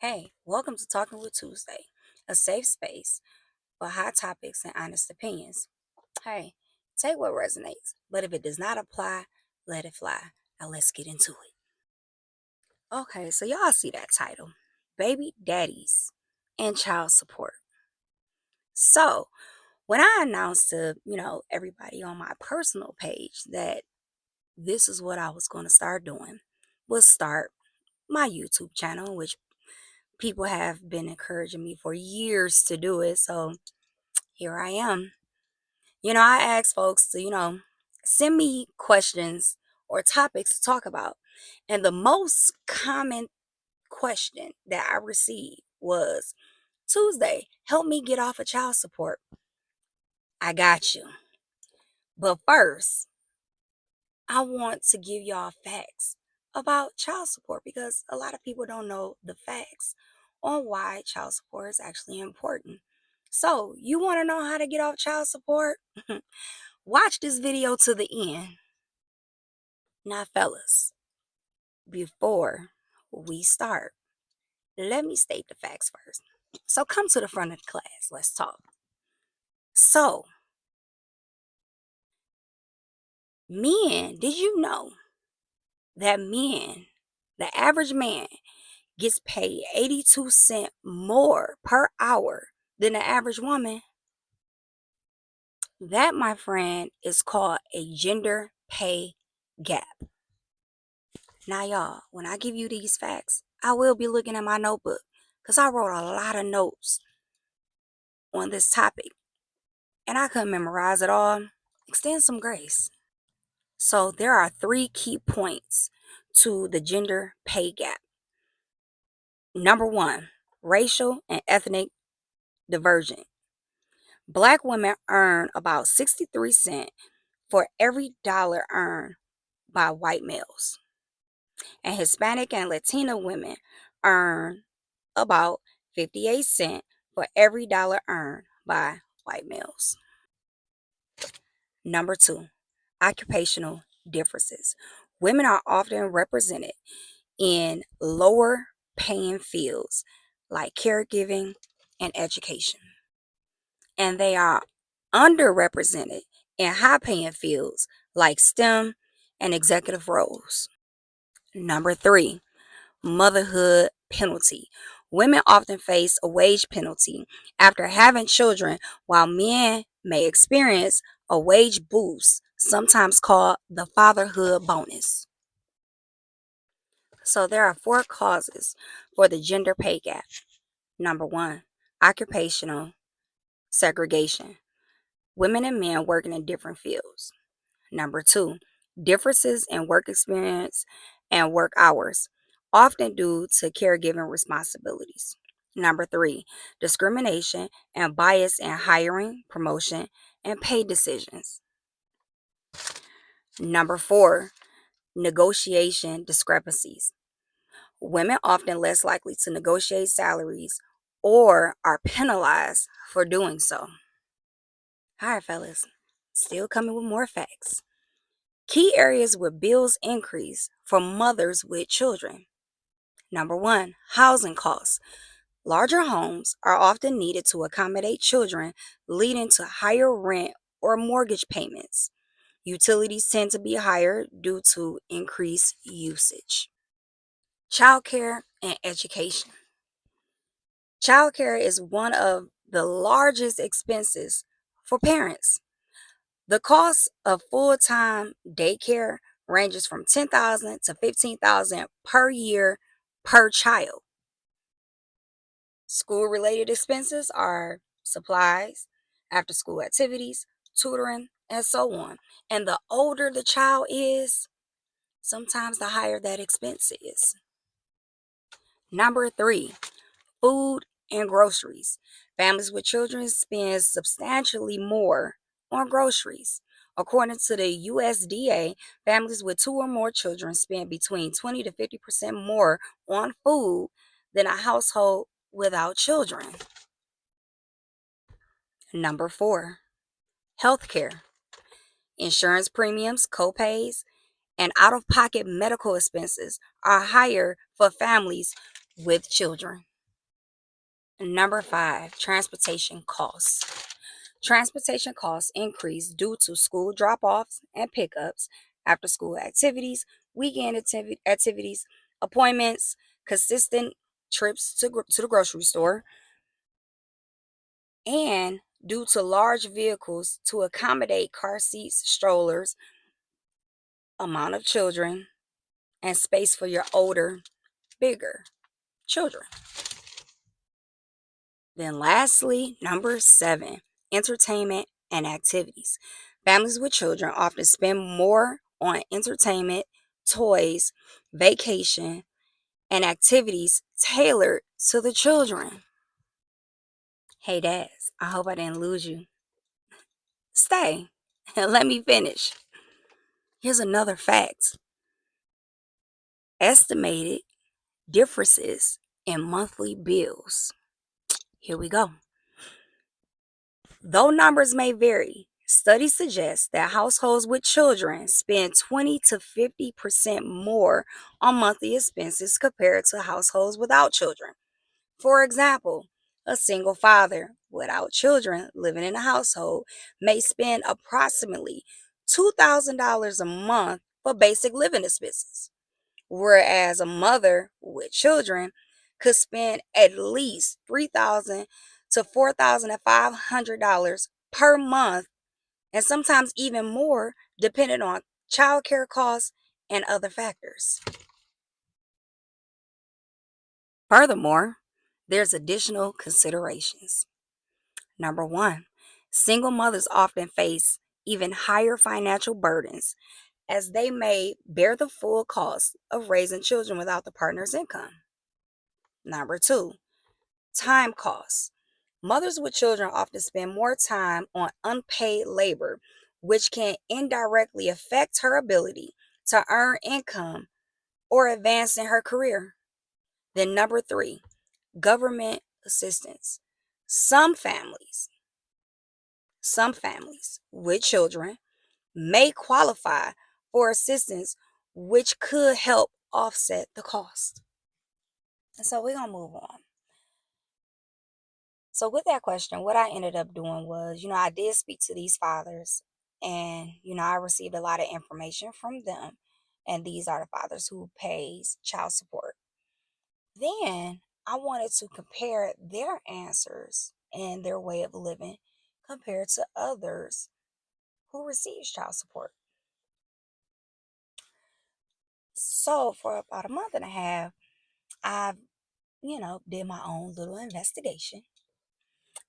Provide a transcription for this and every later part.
Hey, welcome to Talking with Tuesday, a safe space for hot topics and honest opinions. Hey, take what resonates, but if it does not apply, let it fly. Now let's get into it. Okay, so y'all see that title, Baby Daddies and Child Support. So, when I announced to, everybody on my personal page that this is what I was going to start doing, was start my YouTube channel, which people have been encouraging me for years to do it. So here I am. I ask folks to, send me questions or topics to talk about. And the most common question that I received was Tuesday, help me get off of child support. I got you. But first, I want to give y'all facts about child support because a lot of people don't know the facts on why child support is actually important. So, you want to know how to get off child support? Watch this video to the end. Now, fellas, before we start, let me state the facts first. So, come to the front of the class. Let's talk. So, did you know that the average man, gets paid 82 cents more per hour than the average woman? That, my friend, is called a gender pay gap. Now, y'all, when I give you these facts, I will be looking at my notebook because I wrote a lot of notes on this topic and I couldn't memorize it all. Extend some grace. So, there are three key points to the gender pay gap. Number one, racial and ethnic divergence. Black women earn about 63 cents for every dollar earned by white males. And Hispanic and Latina women earn about 58 cents for every dollar earned by white males. Number two, occupational differences. Women are often represented in lower paying fields like caregiving and education, and they are underrepresented in high paying fields like STEM and executive roles. Number three, motherhood penalty. Women often face a wage penalty after having children, while men may experience a wage boost, sometimes called the fatherhood bonus. So, there are four causes for the gender pay gap. Number one, occupational segregation. Women and men working in different fields. Number two, differences in work experience and work hours, often due to caregiving responsibilities. Number three, discrimination and bias in hiring, promotion, and pay decisions. Number four, negotiation discrepancies. Women often less likely to negotiate salaries or are penalized for doing so. All right, fellas, still coming with more facts. Key areas where bills increase for mothers with children. Number one, housing costs. Larger homes are often needed to accommodate children, leading to higher rent or mortgage payments. Utilities tend to be higher due to increased usage. Childcare and education. Childcare is one of the largest expenses for parents. The cost of full-time daycare ranges from 10,000 to 15,000 per year per child. School-related expenses are supplies, after-school activities, tutoring, and so on. And the older the child is, sometimes the higher that expense is. Number three, food and groceries. Families with children spend substantially more on groceries. According to the USDA, families with two or more children spend between 20 to 50% more on food than a household without children. Number four, healthcare. Insurance premiums, copays, and out of pocket medical expenses are higher for families with children. Number 5, transportation costs. Transportation costs increase due to school drop offs and pickups, after school activities, weekend activities, appointments, consistent trips to the grocery store, and due to large vehicles to accommodate car seats, strollers, amount of children, and space for your older, bigger children. Then, lastly, number 7, entertainment and activities. Families with children often spend more on entertainment, toys, vacation, and activities tailored to the children. Hey, dads, I hope I didn't lose you. Stay and let me finish. Here's another fact: estimated differences in monthly bills. Here we go. Though numbers may vary, studies suggest that households with children spend 20 to 50% more on monthly expenses compared to households without children. For example, a single father without children living in a household may spend approximately $2,000 a month for basic living expenses, whereas a mother with children could spend at least $3,000 to $4,500 per month, and sometimes even more depending on childcare costs and other factors. Furthermore, there's additional considerations. Number 1, single mothers often face even higher financial burdens as they may bear the full cost of raising children without the partner's income. Number 2, time costs. Mothers with children often spend more time on unpaid labor, which can indirectly affect her ability to earn income or advance in her career. Then, number 3, government assistance. Some families, some families with children may qualify for assistance, which could help offset the cost. And so we're going to move on. So, with that question, what I ended up doing was, I did speak to these fathers, and, I received a lot of information from them. And these are the fathers who pays child support. Then I wanted to compare their answers and their way of living compared to others who receives child support. So for about a month and a half, I, did my own little investigation,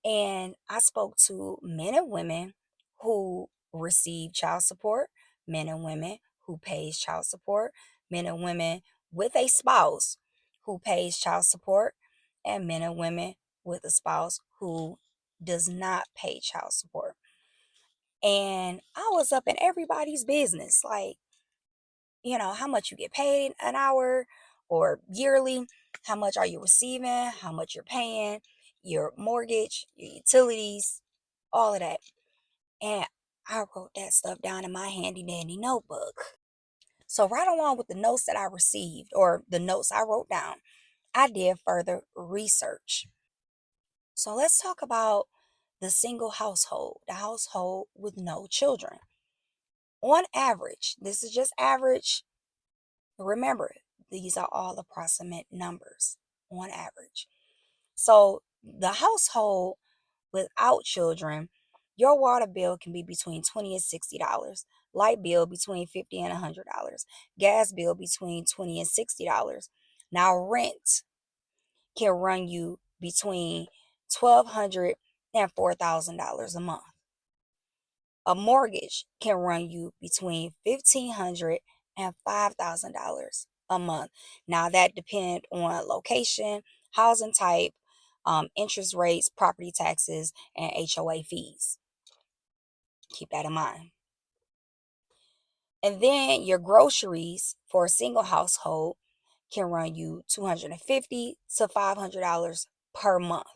and I spoke to men and women who receive child support, men and women who pays child support, men and women with a spouse who pays child support, and men and women with a spouse who does not pay child support. And I was up in everybody's business, like, how much you get paid an hour or yearly, how much are you receiving, how much you're paying, your mortgage, your utilities, all of that. And I wrote that stuff down in my handy dandy notebook. So, right along with the notes that I received or the notes I wrote down, I did further research. So, let's talk about the single household, the household with no children. On average, this is just average. Remember, these are all approximate numbers on average. So, the household without children, your water bill can be between $20 and $60, light bill between $50 and $100, gas bill between $20 and $60. Now, rent can run you between $1,200 and $4,000 a month. A mortgage can run you between $1,500 and $5,000 a month. Now that depends on location, housing type, interest rates, property taxes, and HOA fees. Keep that in mind. And then your groceries for a single household can run you $250 to $500 per month.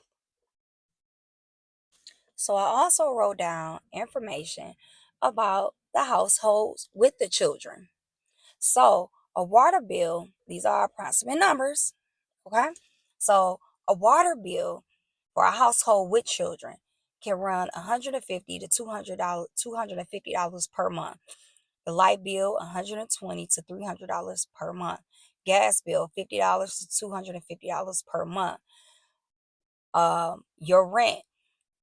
So I also wrote down information about the households with the children. So a water bill, these are approximate numbers, okay? So a water bill for a household with children can run $150 to $250 per month. The light bill $120 to $300 per month. Gas bill $50 to $250 per month. Your rent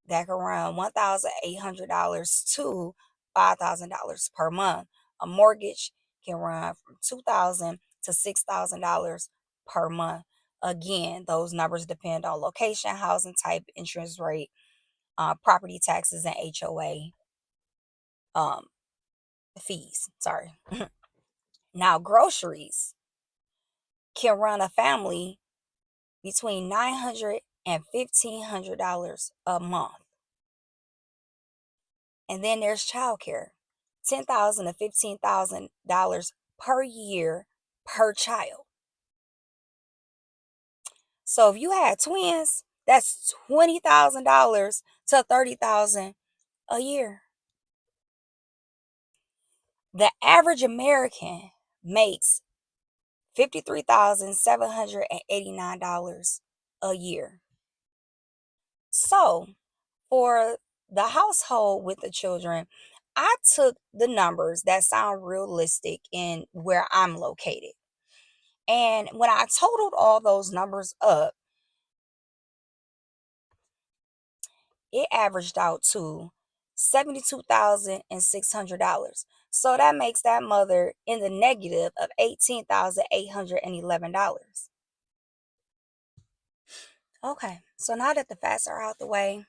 that can run $1,800 to $5,000 per month. A mortgage can run from $2,000 to $6,000 per month. Again, those numbers depend on location, housing type, insurance rate, property taxes, and HOA um, fees. Sorry. Now, groceries can run a family between $900 and $1,500 a month. And then there's childcare, $10,000 to $15,000 per year per child. So if you had twins, that's $20,000 to $30,000 a year. The average American makes $53,789 a year. So for the household with the children, I took the numbers that sound realistic in where I'm located. And when I totaled all those numbers up, it averaged out to $72,600. So that makes that mother in the negative of $18,811. Okay, so now that the facts are out the way,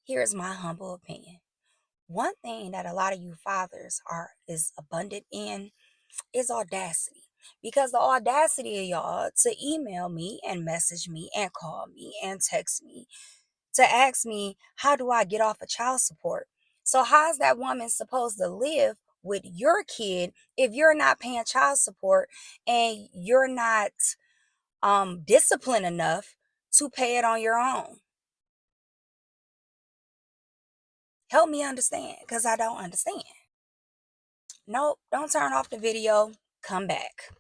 here's my humble opinion. One thing that a lot of you fathers is abundant in is audacity. Because the audacity of y'all to email me and message me and call me and text me to ask me, how do I get off of child support? So, how's that woman supposed to live with your kid if you're not paying child support and you're not disciplined enough to pay it on your own? Help me understand, because I don't understand. Nope, don't turn off the video. Come back.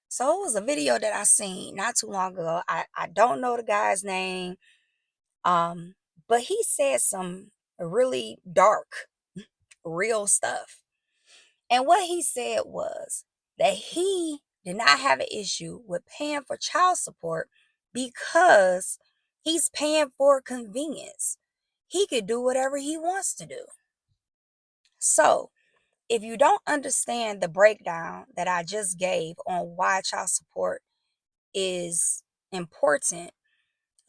So it was a video that I seen not too long ago. I don't know the guy's name. But he said some really dark, real stuff. And what he said was that he did not have an issue with paying for child support because he's paying for convenience. He could do whatever he wants to do. So, if you don't understand the breakdown that I just gave on why child support is important,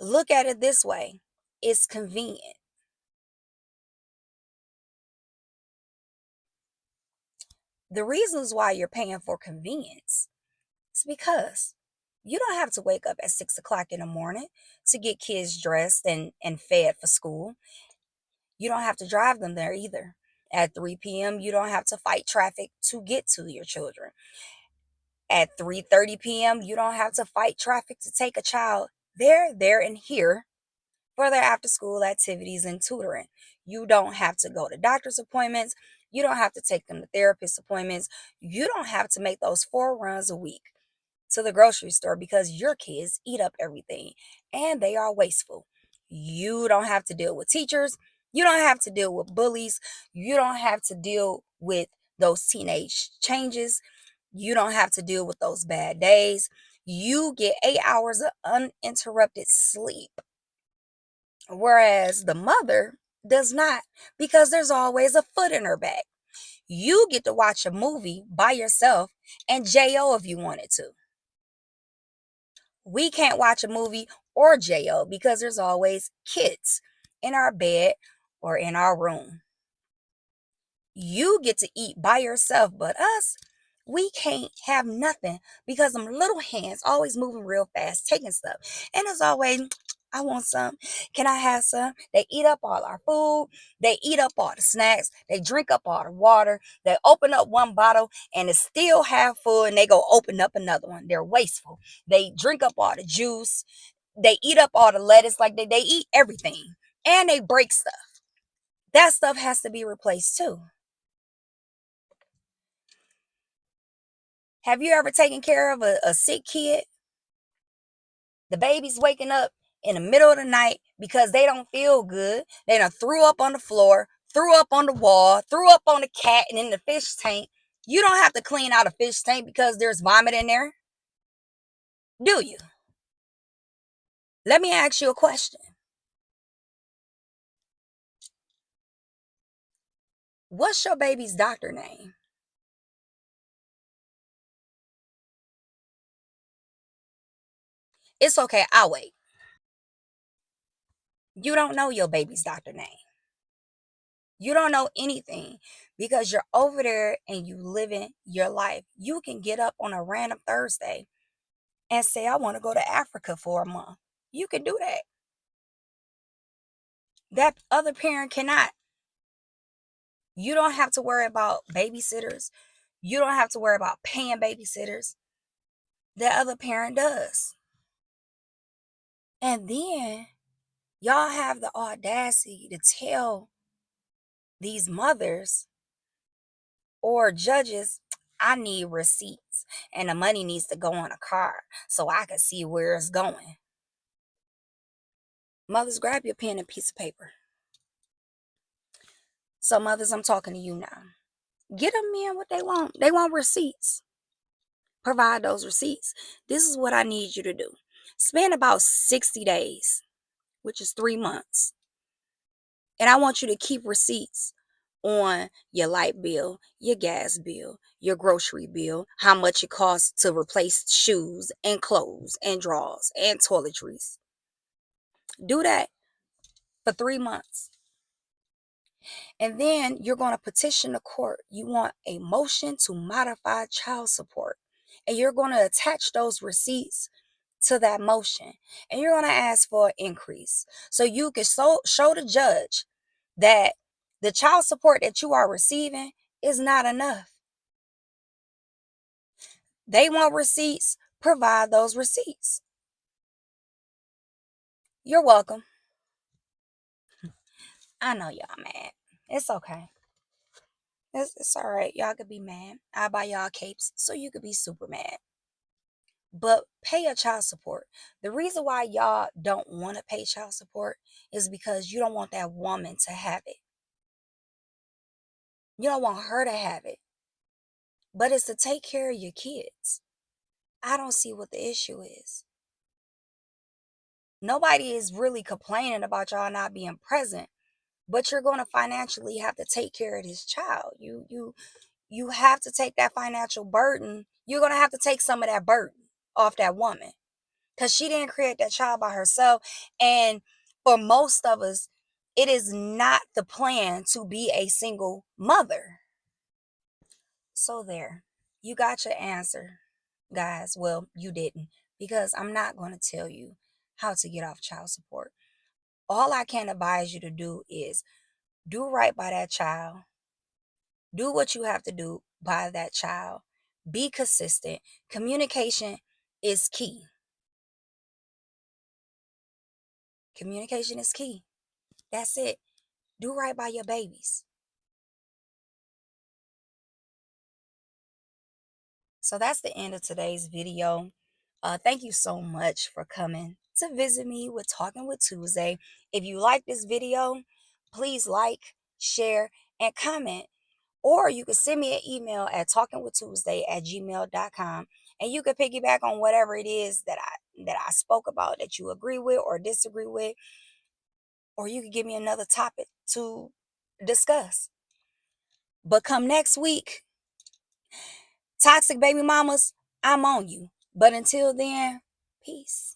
look at it this way: it's convenient. The reasons why you're paying for convenience is because you don't have to wake up at 6 o'clock in the morning to get kids dressed and fed for school. You don't have to drive them there either. At 3 p.m., you don't have to fight traffic to get to your children. At 3:30 p.m., you don't have to fight traffic to take a child there, and here for their after school activities and tutoring. You don't have to go to doctor's appointments. You don't have to take them to therapist appointments. You don't have to make those 4 runs a week to the grocery store because your kids eat up everything and they are wasteful. You don't have to deal with teachers. You don't have to deal with bullies. You don't have to deal with those teenage changes. You don't have to deal with those bad days. You get 8 hours of uninterrupted sleep. Whereas the mother does not, because there's always a foot in her back. You get to watch a movie by yourself and JO if you wanted to. We can't watch a movie or JO because there's always kids in our bed or in our room. You get to eat by yourself, but us, we can't have nothing because them little hands always moving real fast, taking stuff. And it's always, I want some. Can I have some? They eat up all our food. They eat up all the snacks. They drink up all the water. They open up one bottle and it's still half full and they go open up another one. They're wasteful. They drink up all the juice. They eat up all the lettuce. Like they eat everything. And they break stuff. That stuff has to be replaced too. Have you ever taken care of a sick kid? The baby's waking up in the middle of the night because they don't feel good. They done threw up on the floor, threw up on the wall, threw up on the cat and in the fish tank. You don't have to clean out a fish tank because there's vomit in there, do you? Let me ask you a question. What's your baby's doctor name? It's okay, I'll wait. You don't know your baby's doctor name. You don't know anything because you're over there and you living your life. You can get up on a random Thursday and say, I want to go to Africa for a month. You can do that. That other parent cannot. You don't have to worry about babysitters. You don't have to worry about paying babysitters. That other parent does. And then y'all have the audacity to tell these mothers or judges, I need receipts and the money needs to go on a card so I can see where it's going. Mothers, grab your pen and piece of paper. So, mothers, I'm talking to you now. Get them in what they want. They want receipts. Provide those receipts. This is what I need you to do. Spend about 60 days, which is 3 months. And I want you to keep receipts on your light bill, your gas bill, your grocery bill, how much it costs to replace shoes and clothes and drawers and toiletries. Do that for 3 months. And then you're going to petition the court. You want a motion to modify child support. And you're going to attach those receipts to that motion. And you're going to ask for an increase. So you can show the judge that the child support that you are receiving is not enough. They want receipts, provide those receipts. You're welcome. I know y'all mad. It's okay. It's all right. Y'all could be mad. I'll buy y'all capes so you could be super mad. But pay your child support. The reason why y'all don't want to pay child support is because you don't want that woman to have it. You don't want her to have it. But it's to take care of your kids. I don't see what the issue is. Nobody is really complaining about y'all not being present, but you're going to financially have to take care of this child. You have to take that financial burden. You're going to have to take some of that burden off that woman because she didn't create that child by herself. And for most of us, it is not the plan to be a single mother. So there, you got your answer, guys. Well, you didn't, because I'm not going to tell you how to get off child support. All I can advise you to do is do right by that child. Do what you have to do by that child. Be consistent. Communication is key. Communication is key. That's it. Do right by your babies. So that's the end of today's video. Thank you so much for coming to visit me with Talking with Tuesday. If you like this video, please like, share, and comment. Or you can send me an email at talkingwithtuesday@gmail.com, and you can piggyback on whatever it is that I spoke about that you agree with or disagree with, or you can give me another topic to discuss. But come next week, toxic baby mamas, I'm on you. But until then, peace.